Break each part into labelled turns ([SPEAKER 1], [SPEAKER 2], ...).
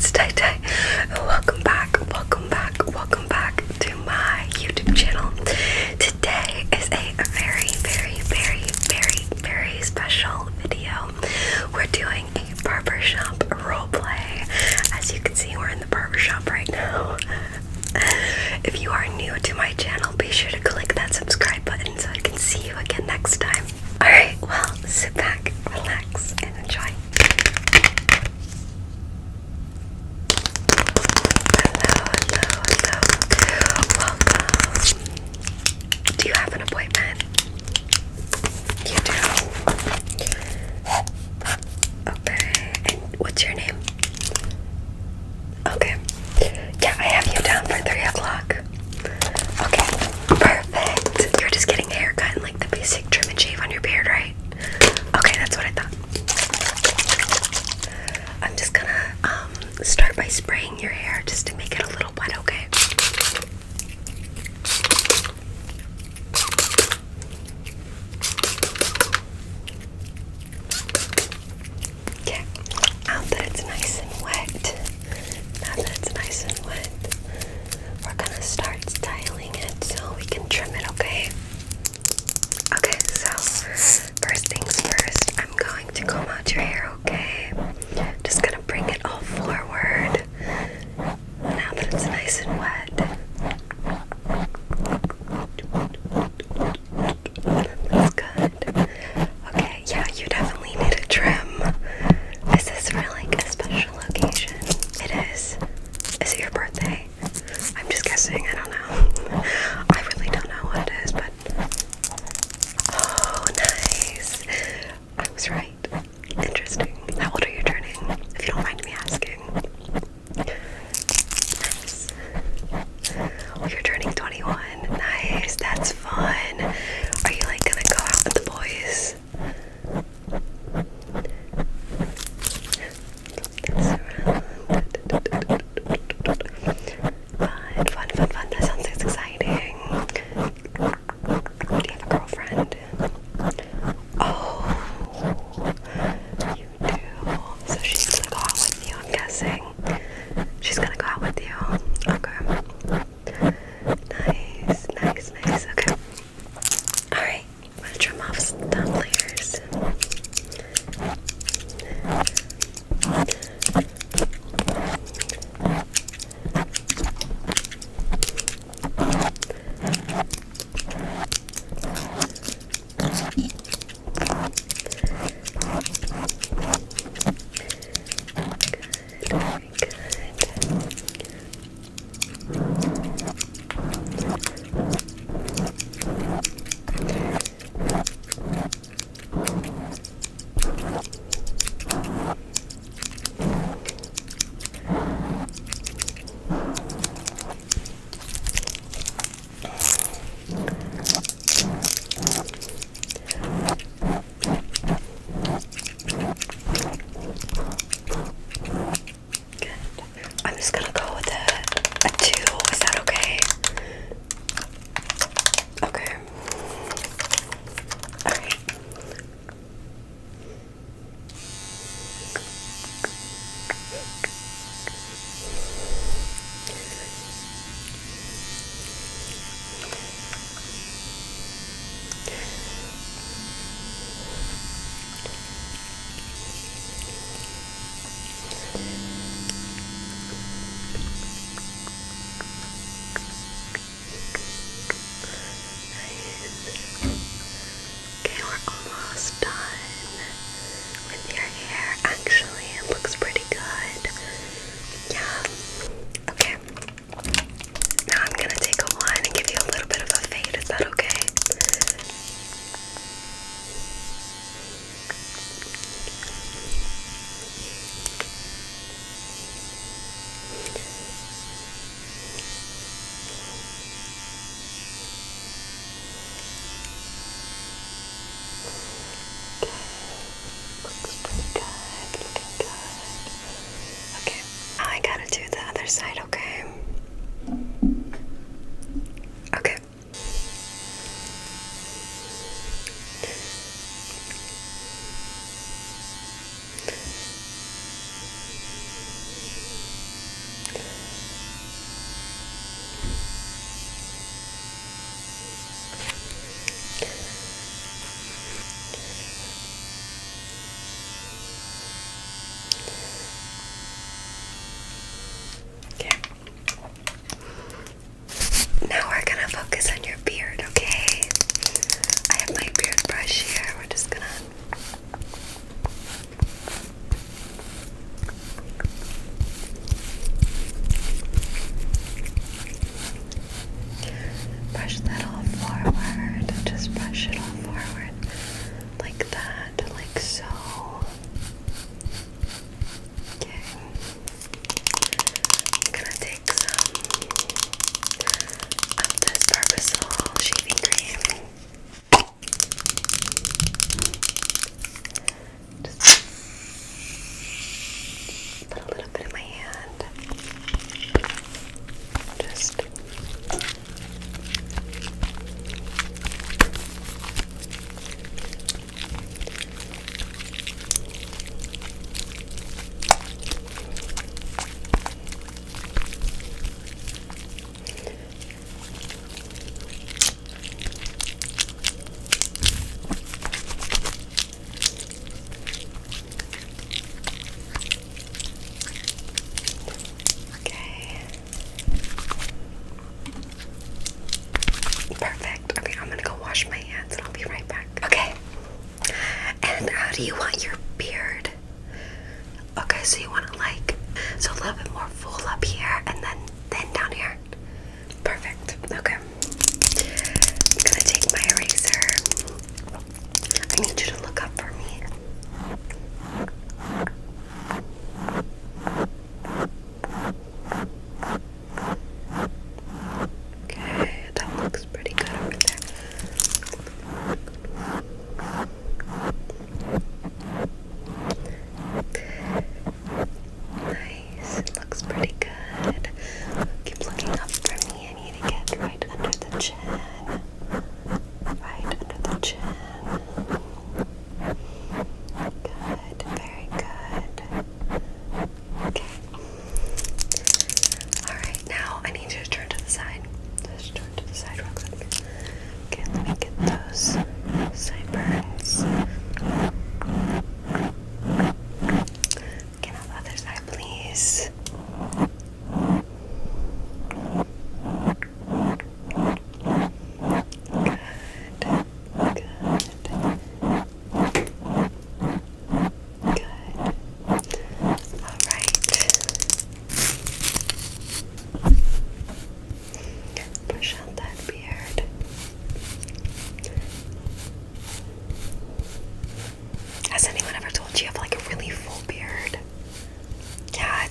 [SPEAKER 1] it's Ty. Welcome back to my YouTube channel. Today is a very special video. We're doing a barbershop roleplay. As you can see, we're in the barbershop right now. If you are new to my channel, be sure to click that subscribe button so I can see you again next time. Alright, well, sit back, relax, and enjoy. Hello. Welcome. Do you have an appointment? You do? Okay, and what's your name? Okay. Yeah, I have you down for 3 o'clock. Okay, perfect. You're just getting a haircut and like the basic trim and shave on your beard, right? Okay, that's what I thought. I'm just gonna start by spraying your hair just to make it a little wet, okay? Okay, now that it's nice and wet, we're gonna start styling it so we can trim it, okay? Okay, so first things first, I'm going to comb out your hair, okay? Just gonna bring it all forward now that it's nice and wet. That's good. Okay, yeah, you definitely need a trim. Is this for like a special occasion? It is. Is it your birthday? I'm just guessing, I don't know. I really don't know what it is, but oh, nice. I was right. Interesting. How old are you turning, if you don't mind me asking? Nice. Oh, you're turning 21. Nice. That's fun. Are you like gonna go out with the boys? Fun. That sounds exciting. Do you have a girlfriend? Oh, you do. So she's gonna go out with you, I'm guessing. She's gonna go out with you. Okay. Nice. Okay. Alright, I'm gonna trim off some layers. Very good. I'm just gonna go with a 2. Is that okay? Okay. Alright. Okay, we're almost done with your hair. Actually, it looks pretty good. Yeah. Okay. Now I'm gonna take a wand and give you a little bit of a fade. Is that okay? Looks pretty good. Looking good. Okay. Now I gotta do the other side, okay? Okay.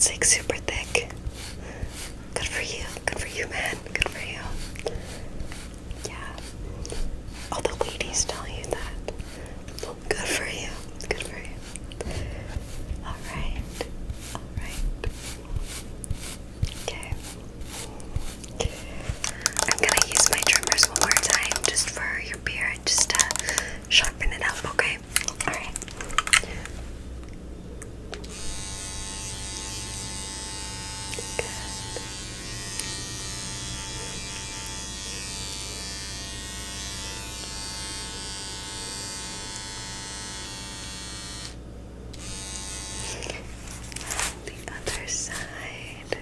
[SPEAKER 1] it's like super thick. Good for you. Good for you, man. Good for you. Yeah. All the ladies tell you that. Good for you. Good for you. Alright. Alright. Okay. I'm gonna use my trimmers one more time just for your beard, just to sharpen it up, okay? Alright. The other side.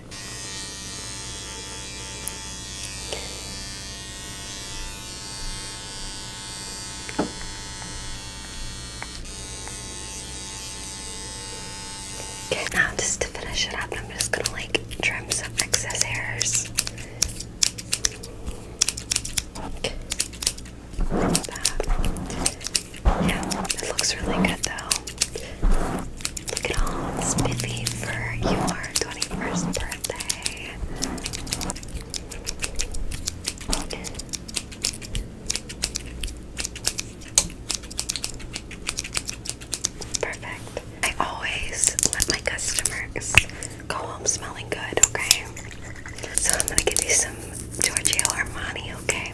[SPEAKER 1] Okay, now just to finish it up, I'm just gonna like trim some excess hairs. Okay. Like that. Yeah, it looks really good though. Look at all spiffy for your 21st birthday. Perfect. I always let my customers go home smelling good, okay? So I'm gonna give you some Giorgio Armani, okay?